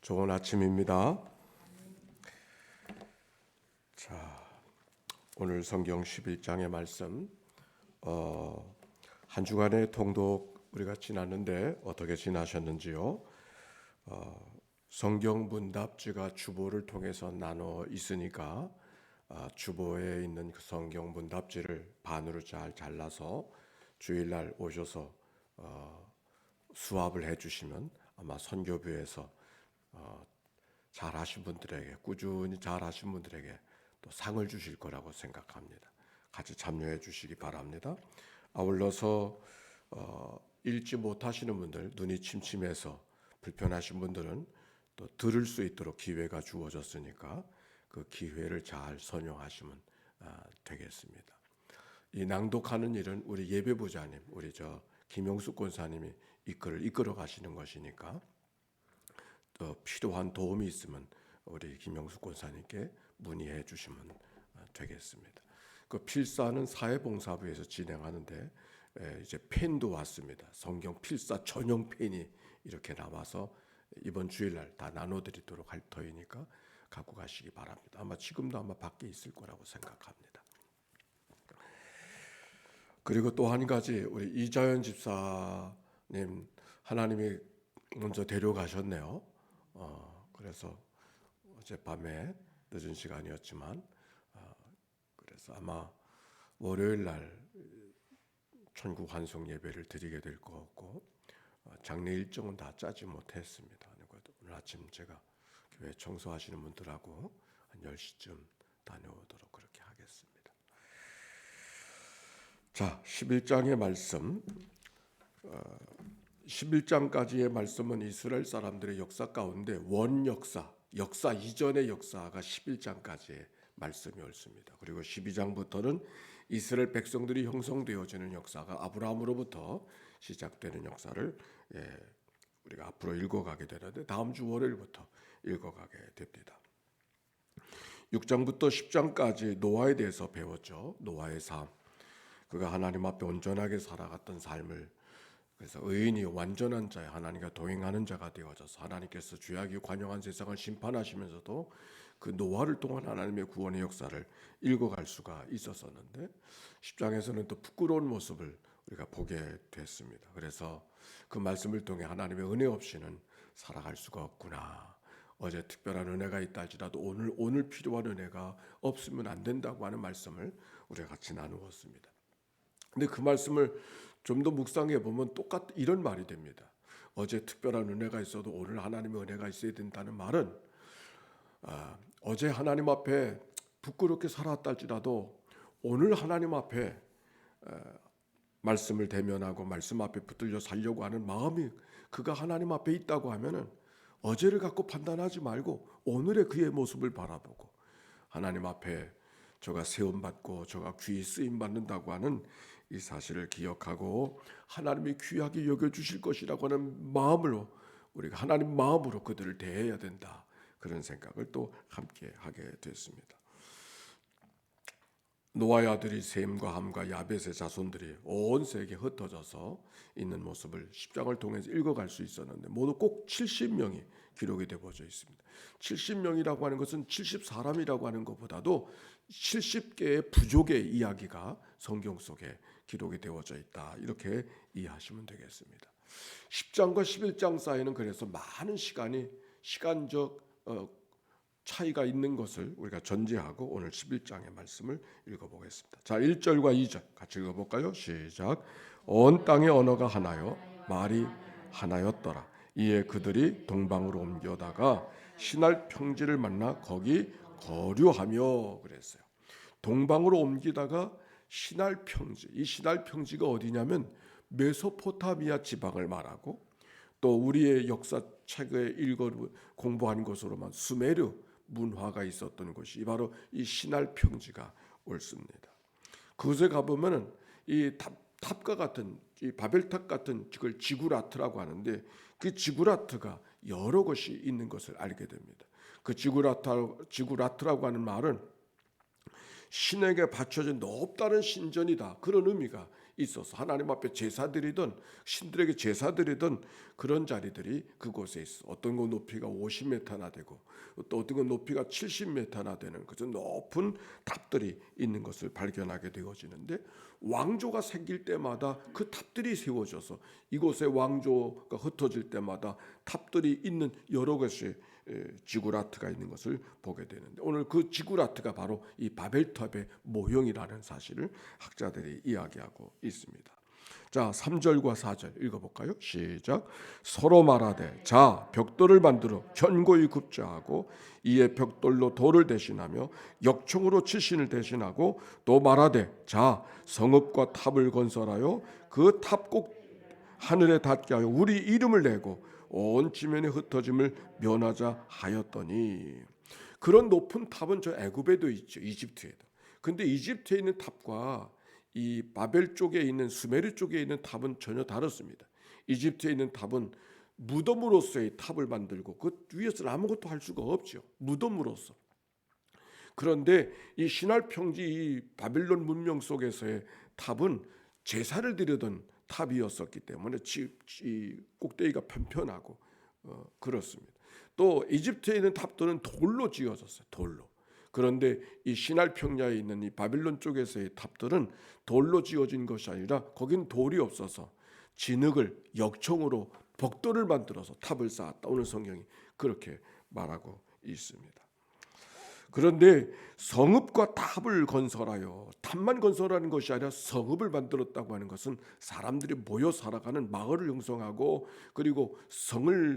좋은 아침입니다. 자, 오늘 성경 11장의 말씀, 한 주간의 통독 우리가 지났는데 어떻게 지나셨는지요? 성경 문답지가 주보를 통해서 나눠 있으니까 주보에 있는 그 성경 문답지를 반으로 잘 잘라서 주일날 오셔서 수합을 해주시면 아마 선교부에서 잘하신 분들에게, 꾸준히 잘하신 분들에게 또 상을 주실 거라고 생각합니다. 같이 참여해 주시기 바랍니다. 아울러서 읽지 못하시는 분들, 눈이 침침해서 불편하신 분들은 또 들을 수 있도록 기회가 주어졌으니까 그 기회를 잘 선용하시면 되겠습니다. 이 낭독하는 일은 우리 예배부자님, 우리 김용숙 권사님이 이끌어 가시는 것이니까 또 필요한 도움이 있으면 우리 김영숙 권사님께 문의해 주시면 되겠습니다. 그 필사는 사회봉사부에서 진행하는데 이제 펜도 왔습니다. 성경 필사 전용 펜이 이렇게 나와서 이번 주일날 다 나눠드리도록 할 터이니까 갖고 가시기 바랍니다. 아마 지금도 아마 밖에 있을 거라고 생각합니다. 그리고 또 한 가지, 우리 이자연 집사님 하나님이 먼저 데려가셨네요. 그래서 어젯밤에 늦은 시간이었지만 그래서 아마 월요일 날 천국 환송 예배를 드리게 될 것 같고 장례 일정은 다 짜지 못했습니다. 오늘 아침 제가 교회 청소하시는 분들하고 한 10시쯤 다녀오도록 그렇게 하겠습니다. 자, 11장의 말씀, 11장까지의 말씀은 이스라엘 사람들의 역사 가운데 역사 이전의 역사가 11장까지의 말씀이 옳습니다. 그리고 12장부터는 이스라엘 백성들이 형성되어지는 역사가 아브라함으로부터 시작되는 역사를 우리가 앞으로 읽어가게 되는데 다음 주 월요일부터 읽어가게 됩니다. 6장부터 10장까지 노아에 대해서 배웠죠. 노아의 삶, 그가 하나님 앞에 온전하게 살아갔던 삶을, 그래서 의인이 완전한 자야, 하나님과 동행하는 자가 되어져서 하나님께서 죄악이 관영한 세상을 심판하시면서도 그 노아를 통한 하나님의 구원의 역사를 읽어갈 수가 있었었는데 10장에서는 또 부끄러운 모습을 우리가 보게 됐습니다. 그래서 그 말씀을 통해 하나님의 은혜 없이는 살아갈 수가 없구나. 어제 특별한 은혜가 있다 할지라도 오늘 필요한 은혜가 없으면 안 된다고 하는 말씀을 우리가 같이 나누었습니다. 근데 그 말씀을 좀 더 묵상해 보면 이런 말이 됩니다. 어제 특별한 은혜가 있어도 오늘 하나님의 은혜가 있어야 된다는 말은 어제 하나님 앞에 부끄럽게 살았다 할지라도 오늘 하나님 앞에 말씀을 대면하고 말씀 앞에 붙들려 살려고 하는 마음이 그가 하나님 앞에 있다고 하면은 어제를 갖고 판단하지 말고 오늘의 그의 모습을 바라보고 하나님 앞에 저가 세움받고 저가 귀히 쓰임받는다고 하는 이 사실을 기억하고 하나님이 귀하게 여겨주실 것이라고 하는 마음으로 우리가 하나님 마음으로 그들을 대해야 된다. 그런 생각을 또 함께 하게 됐습니다. 노아의 아들이 셈과 함과 야벳의 자손들이 온 세계에 흩어져서 있는 모습을 10장을 통해서 읽어갈 수 있었는데 모두 꼭 70명이 기록이 되어져 있습니다. 70명이라고 하는 것은 70사람이라고 하는 것보다도 70개의 부족의 이야기가 성경 속에 기록이 되어져 있다. 이렇게 이해하시면 되겠습니다. 10장과 11장 사이는 그래서 많은 시간적 차이가 있는 것을 우리가 전제하고 오늘 11장의 말씀을 읽어보겠습니다. 자, 1절과 2절 같이 읽어볼까요? 시작. 온 땅의 언어가 하나요 말이 하나였더라. 이에 그들이 동방으로 옮겨다가 시날 평지를 만나 거기 거류하며 그랬어요. 동방으로 옮기다가 시날 평지, 이 시날 평지가 어디냐면 메소포타미아 지방을 말하고 또 우리의 역사책에 공부한 것으로만 수메르 문화가 있었던 곳이 바로 이 시날 평지가 옳습니다. 그곳에 가보면은 이 탑과 같은 이 바벨탑 같은 그걸 지구라트라고 하는데 그 지구라트가 여러 곳이 있는 것을 알게 됩니다. 그 지구라트라고 하는 말은 신에게 바쳐진 높다는 신전이다. 그런 의미가 있어서 하나님 앞에 제사드리던 신들에게 제사드리던 그런 자리들이 그곳에 있어. 어떤 건 높이가 50m나 되고 또 어떤 건 높이가 70m나 되는 그저 높은 탑들이 있는 것을 발견하게 되어지는데, 왕조가 생길 때마다 그 탑들이 세워져서 이곳에 왕조가 흩어질 때마다 탑들이 있는 여러 곳의 지구라트가 있는 것을 보게 되는데, 오늘 그 지구라트가 바로 이 바벨탑의 모형이라는 사실을 학자들이 이야기하고 있습니다. 자, 3절과 4절 읽어볼까요? 시작. 서로 말하되 자 벽돌을 만들어 견고히 굽자 하고 이에 벽돌로 돌을 대신하며 역청으로 칠신을 대신하고 또 말하되 자 성읍과 탑을 건설하여 그 탑 꼭 하늘에 닿게 하여 우리 이름을 내고 온 지면에 흩어짐을 면하자 하였더니. 그런 높은 탑은 저 애굽에도 있죠. 이집트에도. 근데 이집트에 있는 탑과 이 바벨 쪽에 있는 수메르 쪽에 있는 탑은 전혀 다릅니다. 이집트에 있는 탑은 무덤으로서의 탑을 만들고 그 위에서는 아무것도 할 수가 없죠. 무덤으로서. 그런데 이 신할 평지 이 바빌론 문명 속에서의 탑은 제사를 드리던 탑이었었기 때문에 꼭대기가 편편하고 그렇습니다. 또 이집트에 있는 탑들은 돌로 지어졌어요. 돌로. 그런데 이 신할 평야에 있는 이 바빌론 쪽에서의 탑들은 돌로 지어진 것이 아니라 거긴 돌이 없어서 진흙을 역청으로 벽돌을 만들어서 탑을 쌓았다. 오늘 성경이 그렇게 말하고 있습니다. 그런데 성읍과 탑을 건설하여, 탑만 건설하는 것이 아니라 성읍을 만들었다고 하는 것은 사람들이 모여 살아가는 마을을 형성하고 그리고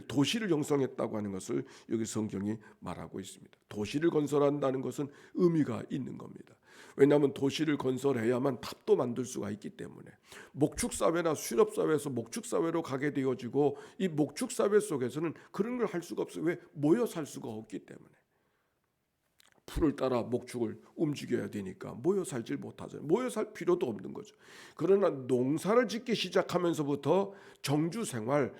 도시를 형성했다고 하는 것을 여기 성경이 말하고 있습니다. 도시를 건설한다는 것은 의미가 있는 겁니다. 왜냐하면 도시를 건설해야만 탑도 만들 수가 있기 때문에. 목축사회나 수렵사회에서 목축사회로 가게 되어지고 이 목축사회 속에서는 그런 걸 할 수가 없어요. 왜? 모여 살 수가 없기 때문에. 풀을 따라 목축을 움직여야 되니까 모여 살질 못하죠. 모여 살 필요도 없는 거죠. 그러나 농사를 짓기 시작하면서부터 정주 생활,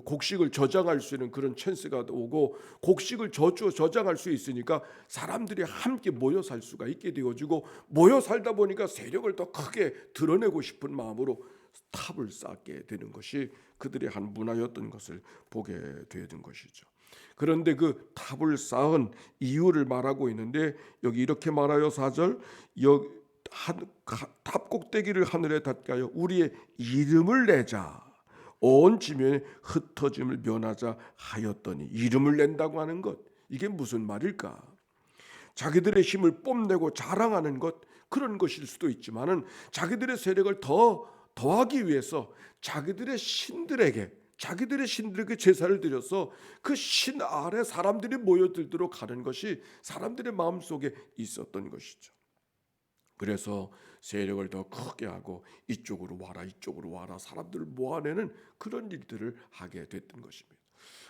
곡식을 저장할 수 있는 그런 찬스가 오고 곡식을 저장할 수 있으니까 사람들이 함께 모여 살 수가 있게 되어지고, 모여 살다 보니까 세력을 더 크게 드러내고 싶은 마음으로 탑을 쌓게 되는 것이 그들의 한 문화였던 것을 보게 되는 것이죠. 그런데 그 탑을 쌓은 이유를 말하고 있는데 여기 이렇게 말하여 4절 탑 꼭대기를 하늘에 닿게 하여 우리의 이름을 내자 온 지면에 흩어짐을 면하자 하였더니. 이름을 낸다고 하는 것, 이게 무슨 말일까? 자기들의 힘을 뽐내고 자랑하는 것, 그런 것일 수도 있지만은 자기들의 세력을 더하기 위해서 자기들의 신들에게 제사를 드려서 그 신 아래 사람들이 모여들도록 하는 것이 사람들의 마음속에 있었던 것이죠. 그래서 세력을 더 크게 하고 이쪽으로 와라 사람들을 모아내는 그런 일들을 하게 됐던 것입니다.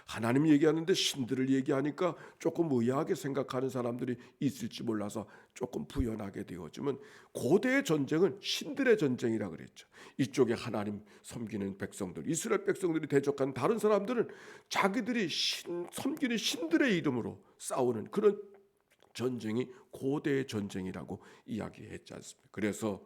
하나님 얘기하는데 신들을 얘기하니까 조금 의아하게 생각하는 사람들이 있을지 몰라서 조금 부연하게 되어지면, 고대의 전쟁은 신들의 전쟁이라 그랬죠. 이쪽에 하나님 섬기는 백성들, 이스라엘 백성들이 대적한 다른 사람들은 자기들이 섬기는 신들의 이름으로 싸우는 그런 전쟁이 고대의 전쟁이라고 이야기했지 않습니까? 그래서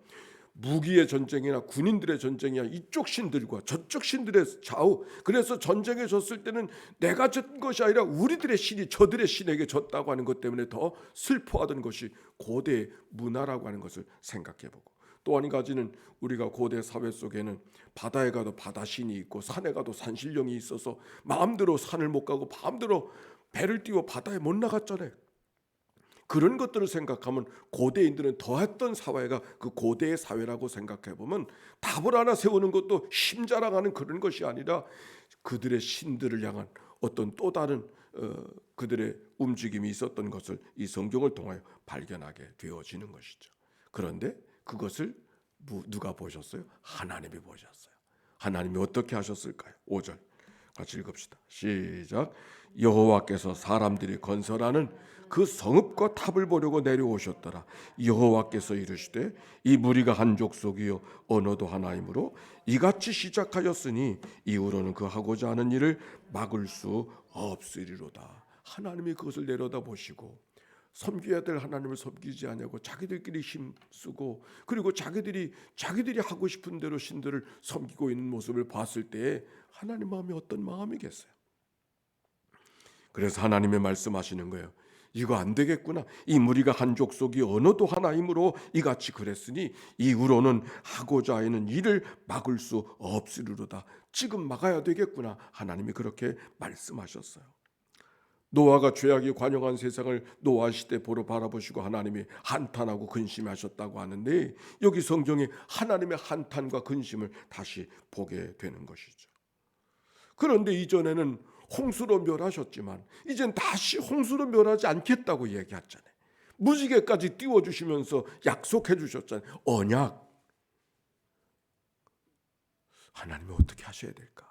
무기의 전쟁이나 군인들의 전쟁이야 이쪽 신들과 저쪽 신들의 좌우. 그래서 전쟁에 졌을 때는 내가 진 것이 아니라 우리들의 신이 저들의 신에게 졌다고 하는 것 때문에 더 슬퍼하던 것이 고대의 문화라고 하는 것을 생각해보고, 또 한 가지는 우리가 고대 사회 속에는 바다에 가도 바다신이 있고 산에 가도 산신령이 있어서 마음대로 산을 못 가고 마음대로 배를 띄워 바다에 못 나갔잖아요. 그런 것들을 생각하면 고대인들은 더했던 사회가 그 고대의 사회라고 생각해보면 탑을 하나 세우는 것도 힘자랑하는 그런 것이 아니라 그들의 신들을 향한 어떤 또 다른 그들의 움직임이 있었던 것을 이 성경을 통하여 발견하게 되어지는 것이죠. 그런데 그것을 누가 보셨어요? 하나님이 보셨어요. 하나님이 어떻게 하셨을까요? 5절 같이 읽읍시다. 시작. 여호와께서 사람들이 건설하는 그 성읍과 탑을 보려고 내려오셨더라. 여호와께서 이르시되 이 무리가 한 족속이요 언어도 하나이므로 이같이 시작하였으니 이후로는 그 하고자 하는 일을 막을 수 없으리로다. 하나님이 그것을 내려다 보시고 섬겨야 될 하나님을 섬기지 않냐고 자기들끼리 힘쓰고, 그리고 자기들이 하고 싶은 대로 신들을 섬기고 있는 모습을 봤을 때 하나님 마음이 어떤 마음이겠어요? 그래서 하나님의 말씀하시는 거예요. 이거 안 되겠구나. 이 무리가 한 족속이 언어도 하나이므로 이같이 그랬으니 이후로는 하고자 하는 일을 막을 수 없으리로다. 지금 막아야 되겠구나. 하나님이 그렇게 말씀하셨어요. 노아가 죄악이 관영한 세상을 노아 시대 보러 바라보시고 하나님이 한탄하고 근심하셨다고 하는데, 여기 성경에 하나님의 한탄과 근심을 다시 보게 되는 것이죠. 그런데 이전에는 홍수로 멸하셨지만 이젠 다시 홍수로 멸하지 않겠다고 얘기했잖아요. 무지개까지 띄워주시면서 약속해 주셨잖아요. 언약. 하나님이 어떻게 하셔야 될까?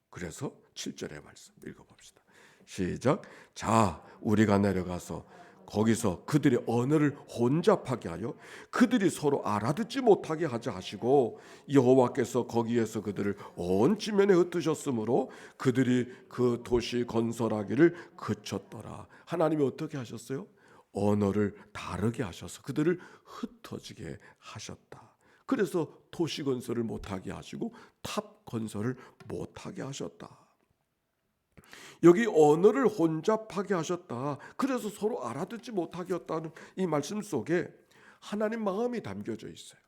그래서 7절의 말씀 읽어봅시다. 시작. 자, 우리가 내려가서 거기서 그들의 언어를 혼잡하게 하여 그들이 서로 알아듣지 못하게 하자 하시고, 여호와께서 거기에서 그들을 온 지면에 흩으셨으므로 그들이 그 도시 건설하기를 그쳤더라. 하나님이 어떻게 하셨어요? 언어를 다르게 하셔서 그들을 흩어지게 하셨다. 그래서 도시 건설을 못하게 하시고 탑 건설을 못하게 하셨다. 여기 언어를 혼잡하게 하셨다. 그래서 서로 알아듣지 못하게 했다는 이 말씀 속에 하나님 마음이 담겨져 있어요.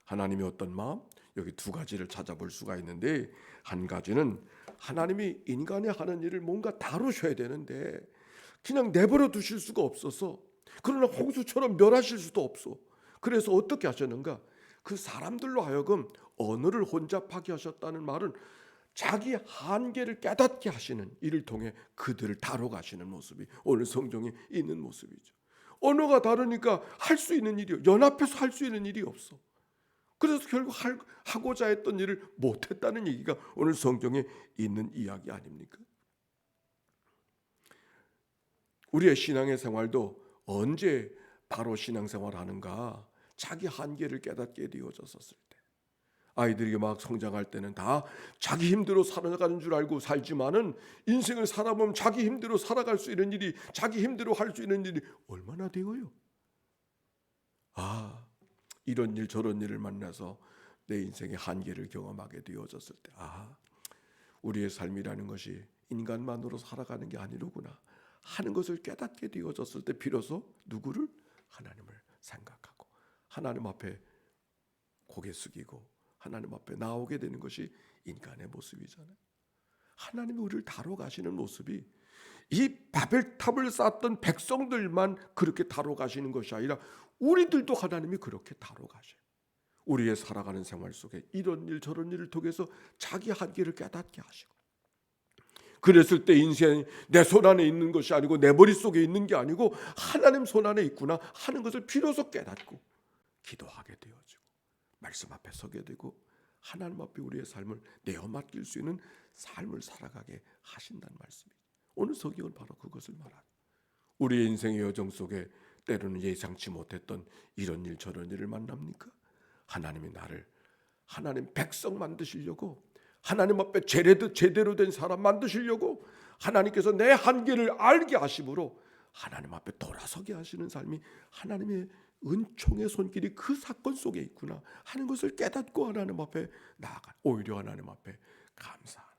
하나님이 어떤 마음? 여기 두 가지를 찾아볼 수가 있는데, 한 가지는 하나님이 인간이 하는 일을 뭔가 다루셔야 되는데 그냥 내버려 두실 수가 없어서, 그러나 홍수처럼 멸하실 수도 없어. 그래서 어떻게 하셨는가? 그 사람들로 하여금 언어를 혼잡하게 하셨다는 말은 자기 한계를 깨닫게 하시는 이를 통해 그들을 다뤄가시는 모습이 오늘 성경에 있는 모습이죠. 언어가 다르니까 할 수 있는 일이, 연합해서 할 수 있는 일이 없어. 그래서 결국 하고자 했던 일을 못했다는 얘기가 오늘 성경에 있는 이야기 아닙니까? 우리의 신앙의 생활도 언제 바로 신앙생활 하는가? 자기 한계를 깨닫게 되어졌었을 때. 아이들이 막 성장할 때는 다 자기 힘대로 살아가는 줄 알고 살지만은, 인생을 살아보면 자기 힘대로 살아갈 수 있는 일이, 자기 힘대로 할 수 있는 일이 얼마나 되어요? 이런 일 저런 일을 만나서 내 인생의 한계를 경험하게 되어졌을 때, 우리의 삶이라는 것이 인간만으로 살아가는 게 아니로구나 하는 것을 깨닫게 되어졌을 때 비로소 누구를? 하나님을 생각하고 하나님 앞에 고개 숙이고 하나님 앞에 나오게 되는 것이 인간의 모습이잖아요. 하나님이 우리를 다뤄 가시는 모습이 이 바벨탑을 쌓았던 백성들만 그렇게 다뤄 가시는 것이 아니라 우리들도 하나님이 그렇게 다뤄 가셔요. 우리의 살아가는 생활 속에 이런 일 저런 일을 통해서 자기 한계를 깨닫게 하시고, 그랬을 때 인생이 내 손 안에 있는 것이 아니고 내 머릿속에 있는 게 아니고 하나님 손 안에 있구나 하는 것을 비로소 깨닫고 기도하게 되어지고 말씀 앞에 서게 되고 하나님 앞에 우리의 삶을 내어 맡길 수 있는 삶을 살아가게 하신다는 말씀이죠. 오늘 성경은 바로 그것을 말합니다. 우리의 인생의 여정 속에 때로는 예상치 못했던 이런 일 저런 일을 만납니까? 하나님이 나를 하나님 백성 만드시려고, 하나님 앞에 제대로 된 사람 만드시려고 하나님께서 내 한계를 알게 하심으로 하나님 앞에 돌아서게 하시는 삶이 하나님의 은총의 손길이 그 사건 속에 있구나 하는 것을 깨닫고 하나님 앞에 나아가, 오히려 하나님 앞에 감사하는,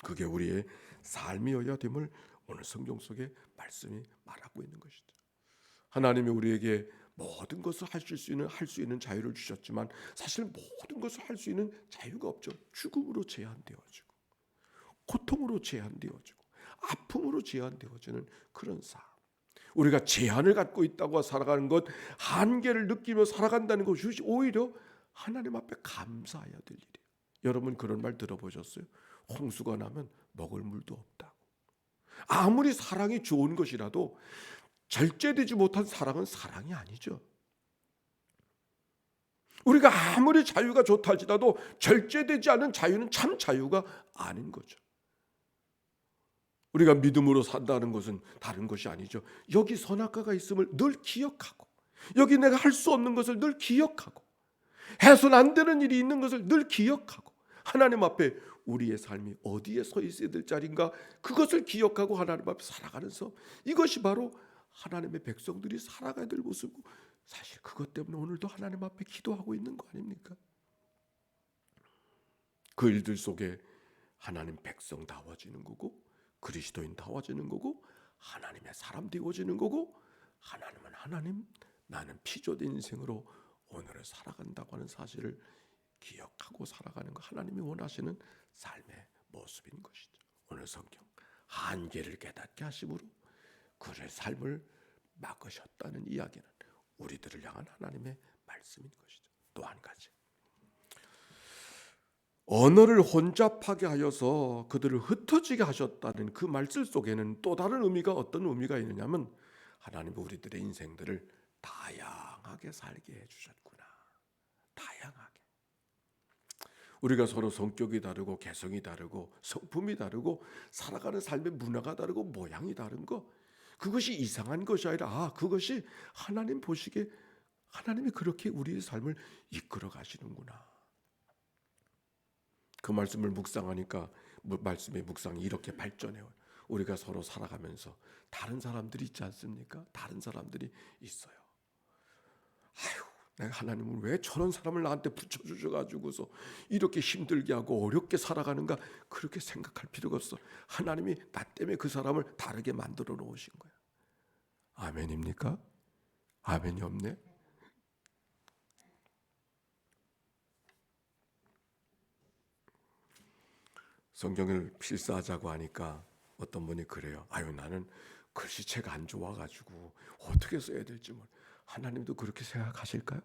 그게 우리의 삶이어야 됨을 오늘 성경 속에 말씀이 말하고 있는 것이죠. 하나님이 우리에게 모든 것을 할 수 있는 자유를 주셨지만 사실 모든 것을 할 수 있는 자유가 없죠. 죽음으로 제한되어지고 고통으로 제한되어지고 아픔으로 제한되어지는 그런 삶. 우리가 제한을 갖고 있다고 살아가는 것, 한계를 느끼며 살아간다는 것이 오히려 하나님 앞에 감사해야 될 일이에요. 여러분 그런 말 들어보셨어요? 홍수가 나면 먹을 물도 없다고. 아무리 사랑이 좋은 것이라도 절제되지 못한 사랑은 사랑이 아니죠. 우리가 아무리 자유가 좋다 할지라도 절제되지 않은 자유는 참 자유가 아닌 거죠. 우리가 믿음으로 산다는 것은 다른 것이 아니죠. 여기 선악과가 있음을 늘 기억하고, 여기 내가 할 수 없는 것을 늘 기억하고, 해서는 안 되는 일이 있는 것을 늘 기억하고, 하나님 앞에 우리의 삶이 어디에 서 있어야 될 자리인가, 그것을 기억하고 하나님 앞에 살아가는 삶, 이것이 바로 하나님의 백성들이 살아가야 될 모습이고, 사실 그것 때문에 오늘도 하나님 앞에 기도하고 있는 거 아닙니까? 그 일들 속에 하나님 백성다워지는 거고, 그리스도인다워지는 거고, 하나님의 사람 되어지는 거고, 하나님은 하나님, 나는 피조된 인생으로 오늘을 살아간다고 하는 사실을 기억하고 살아가는 거, 하나님이 원하시는 삶의 모습인 것이죠. 오늘 성경 한계를 깨닫게 하심으로 그의 삶을 막으셨다는 이야기는 우리들을 향한 하나님의 말씀인 것이죠. 또 한 가지, 언어를 혼잡하게 하여서 그들을 흩어지게 하셨다는 그 말씀 속에는 또 다른 의미가, 어떤 의미가 있느냐면, 하나님은 우리들의 인생들을 다양하게 살게 해주셨구나. 다양하게. 우리가 서로 성격이 다르고 개성이 다르고 성품이 다르고 살아가는 삶의 문화가 다르고 모양이 다른 거, 그것이 이상한 것이 아니라 그것이 하나님 보시기에 하나님이 그렇게 우리의 삶을 이끌어 가시는구나. 그 말씀을 묵상하니까 말씀의 묵상이 이렇게 발전해요. 우리가 서로 살아가면서 다른 사람들이 있지 않습니까? 다른 사람들이 있어요. 내가 하나님은 왜 저런 사람을 나한테 붙여주셔가지고서 이렇게 힘들게 하고 어렵게 살아가는가, 그렇게 생각할 필요가 없어. 하나님이 나 때문에 그 사람을 다르게 만들어 놓으신 거야. 아멘입니까? 아멘이 없네. 성경을 필사하자고 하니까 어떤 분이 그래요. 나는 글씨체가 안 좋아가지고 어떻게 써야 될지 모르. 하나님도 그렇게 생각하실까요?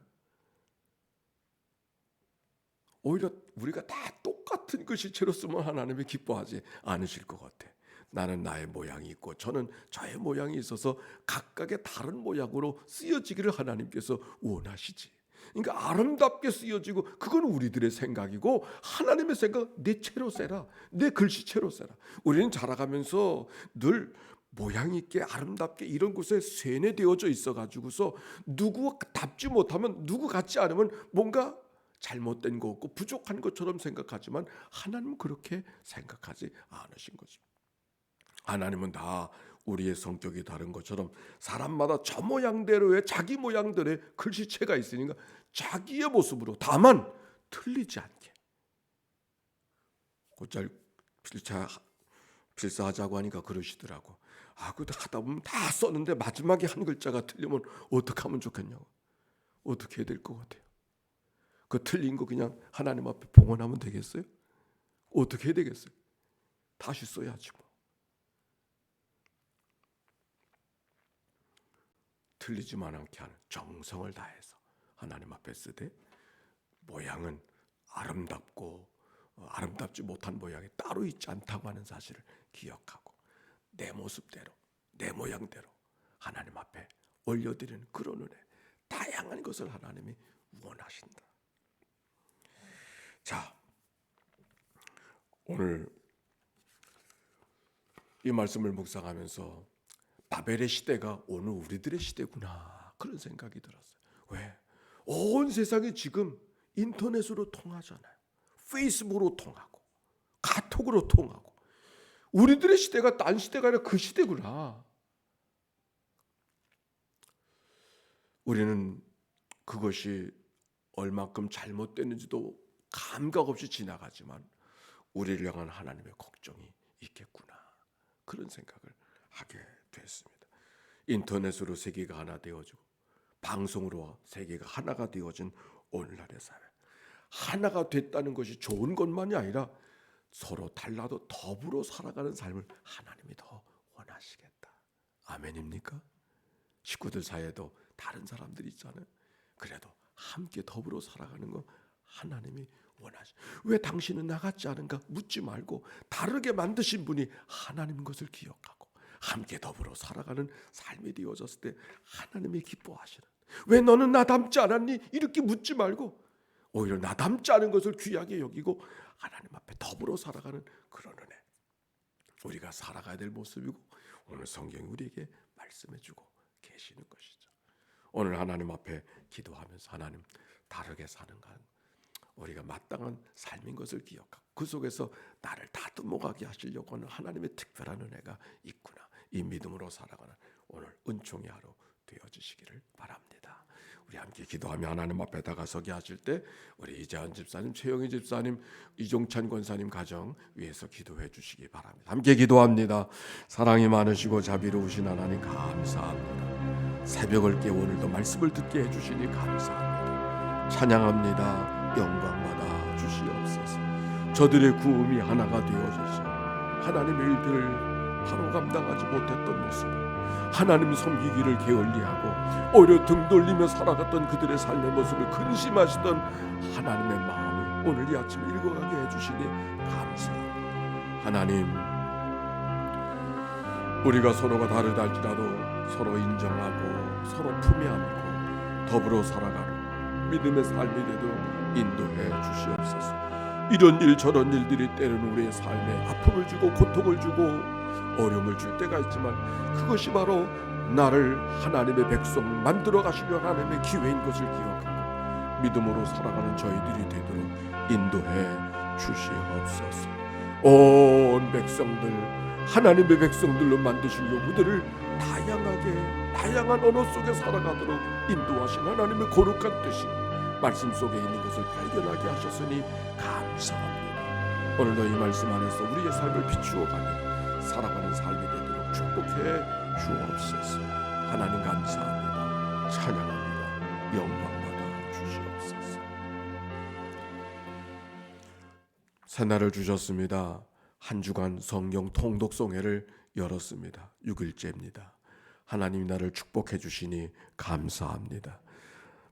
오히려 우리가 다 똑같은 글씨체로 쓰면 하나님이 기뻐하지 않으실 것 같아. 나는 나의 모양이 있고 저는 저의 모양이 있어서 각각의 다른 모양으로 쓰여지기를 하나님께서 원하시지. 그러니까 아름답게 쓰여지고, 그건 우리들의 생각이고, 하나님의 생각, 내 채로 써라, 내 글씨체로 써라. 우리는 자라가면서 늘 모양 있게 아름답게 이런 곳에 세뇌되어져 있어가지고서 누구답지 못하면, 누구 같지 않으면 뭔가 잘못된 거 없고 부족한 것처럼 생각하지만, 하나님은 그렇게 생각하지 않으신 거죠. 하나님은 다 우리의 성격이 다른 것처럼 사람마다 저 모양대로의 자기 모양들의 글씨체가 있으니까 자기의 모습으로, 다만 틀리지 않게. 곧잘 필사하자고 하니까 그러시더라고. 그거 하다 보면 다 썼는데 마지막에 한 글자가 틀리면 어떻게 하면 좋겠냐고. 어떻게 해야 될 것 같아요? 그 틀린 거 그냥 하나님 앞에 봉헌하면 되겠어요? 어떻게 해야 되겠어요? 다시 써야지 뭐. 틀리지만 않게 하는 정성을 다해서 하나님 앞에 쓰되, 모양은 아름답고 아름답지 못한 모양이 따로 있지 않다고 하는 사실을 기억하고, 내 모습대로 내 모양대로 하나님 앞에 올려드리는 그런 은혜, 다양한 것을 하나님이 원하신다. 자, 오늘 이 말씀을 묵상하면서 바벨의 시대가 오늘 우리들의 시대구나, 그런 생각이 들었어요. 왜? 온 세상이 지금 인터넷으로 통하잖아요. 페이스북으로 통하고 카톡으로 통하고. 우리들의 시대가 딴 시대가 아니라 그 시대구나. 우리는 그것이 얼마큼 잘못됐는지도 감각 없이 지나가지만 우리를 향한 하나님의 걱정이 있겠구나, 그런 생각을 하게 됐습니다. 인터넷으로 세계가 하나 되어지고 방송으로 세계가 하나가 되어진 오늘날의 사회, 하나가 됐다는 것이 좋은 것만이 아니라 서로 달라도 더불어 살아가는 삶을 하나님이 더 원하시겠다. 아멘입니까? 식구들 사이에도 다른 사람들이 있잖아요. 그래도 함께 더불어 살아가는 거 하나님이 원하시. 왜 당신은 나 같지 않은가 묻지 말고, 다르게 만드신 분이 하나님인 것을 기억하고 함께 더불어 살아가는 삶이 되어졌을 때 하나님이 기뻐하시는. 왜 너는 나 닮지 않았니? 이렇게 묻지 말고 오히려 나 닮지 않은 것을 귀하게 여기고 하나님 앞에 더불어 살아가는 그런 은혜, 우리가 살아가야 될 모습이고, 오늘 성경이 우리에게 말씀해주고 계시는 것이죠. 오늘 하나님 앞에 기도하면서, 하나님 다르게 사는가, 우리가 마땅한 삶인 것을 기억하고 그 속에서 나를 다듬어가게 하시려고 하는 하나님의 특별한 은혜가 있구나. 이 믿음으로 살아가는 오늘 은총의 하루 되어주시기를 바랍니다. 우리 함께 기도하며 하나님 앞에 다가서게 하실 때 우리 이재한 집사님, 최영희 집사님, 이종찬 권사님 가정 위해서 기도해 주시기 바랍니다. 함께 기도합니다. 사랑이 많으시고 자비로우신 하나님 감사합니다. 새벽을 깨워 오늘도 말씀을 듣게 해주시니 감사합니다. 찬양합니다. 영광받아 주시옵소서. 저들의 구음이 하나가 되어져서 하나님의 일들을 바로 감당하지 못했던 모습을 하나님 섬기기를 게을리하고 오히려 등 돌리며 살아갔던 그들의 삶의 모습을 근심하시던 하나님의 마음을 오늘 이 아침에 읽어가게 해주시니 감사합니다. 하나님, 우리가 서로가 다르다 할지라도 서로 인정하고 서로 품에 안고 더불어 살아가는 믿음의 삶이 되도록 인도해 주시옵소서. 이런 일 저런 일들이 때로는 우리의 삶에 아픔을 주고 고통을 주고 어려움을 줄 때가 있지만 그것이 바로 나를 하나님의 백성 만들어 가시려 하나님의 기회인 것을 기억하고 믿음으로 살아가는 저희들이 되도록 인도해 주시옵소서. 온 백성들 하나님의 백성들로 만드시려고 그들을 다양한 언어 속에 살아가도록 인도하신 하나님의 거룩한 뜻이 말씀 속에 있는 것을 발견하게 하셨으니 감사합니다. 오늘도 이 말씀 안에서 우리의 삶을 비추어가는 살아가는 삶이 되도록 축복해 주옵소서. 하나님 감사합니다. 찬양합니다. 영광받아 주시옵소서. 새날을 주셨습니다. 한 주간 성경 통독송회를 열었습니다. 6일째입니다. 하나님이 나를 축복해 주시니 감사합니다.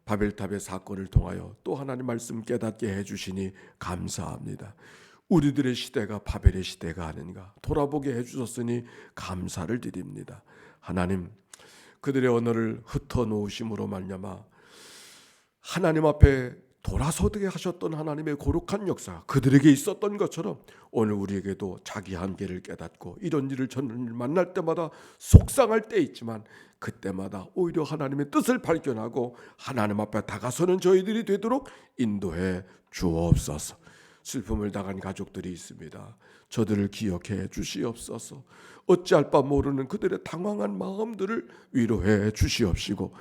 바벨탑의 사건을 통하여 또 하나님 말씀 깨닫게 해주시니 감사합니다. 우리들의 시대가 바벨의 시대가 아닌가 돌아보게 해주셨으니 감사를 드립니다. 하나님, 그들의 언어를 흩어놓으심으로 말미암아 하나님 앞에 돌아서게 하셨던 하나님의 거룩한 역사 그들에게 있었던 것처럼 오늘 우리에게도 자기 한계를 깨닫고 이런 일을 저는 만날 때마다 속상할 때 있지만 그때마다 오히려 하나님의 뜻을 발견하고 하나님 앞에 다가서는 저희들이 되도록 인도해 주옵소서. 슬픔을 당한 가족들이 있습니다. 저들을 기억해 주시옵소서. 어찌할 바 모르는 그들의 당황한 마음들을 위로해 주시옵시고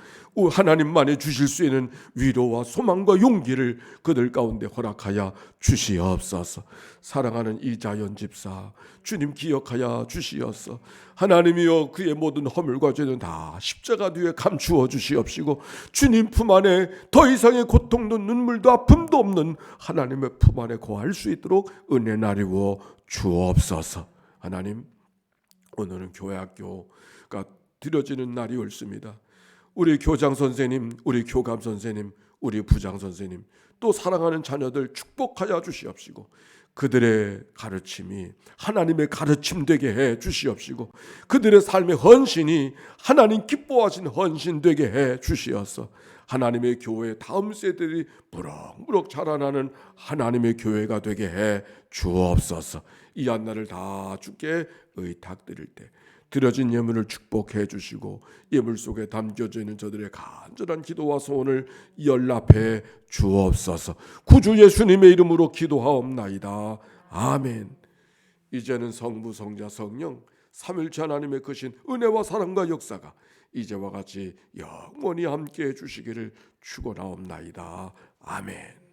하나님만이 주실 수 있는 위로와 소망과 용기를 그들 가운데 허락하여 주시옵소서. 사랑하는 이자연 집사, 주님 기억하여 주시옵소서. 하나님이여, 그의 모든 허물과 죄는 다 십자가 뒤에 감추어 주시옵시고 주님 품 안에 더 이상의 고통도 눈물도 아픔도 없는 하나님의 품 안에 거할 수 있도록 은혜 나리워 주옵소서. 하나님, 오늘은 교회학교가 드려지는 날이 옳습니다. 우리 교장 선생님, 우리 교감 선생님, 우리 부장 선생님, 또 사랑하는 자녀들 축복하여 주시옵시고 그들의 가르침이 하나님의 가르침 되게 해 주시옵시고 그들의 삶의 헌신이 하나님 기뻐하신 헌신 되게 해 주시옵소서. 하나님의 교회 다음 세대들이 무럭무럭 자라나는 하나님의 교회가 되게 해 주옵소서. 이 한날을 다 주께 의탁드릴 때 드려진 예물을 축복해 주시고 예물 속에 담겨져 있는 저들의 간절한 기도와 소원을 연락해 주옵소서. 구주 예수님의 이름으로 기도하옵나이다. 아멘. 이제는 성부 성자 성령 삼일체 하나님의 크신 은혜와 사랑과 역사가 이제와 같이 영원히 함께해 주시기를 축원하옵나이다. 아멘.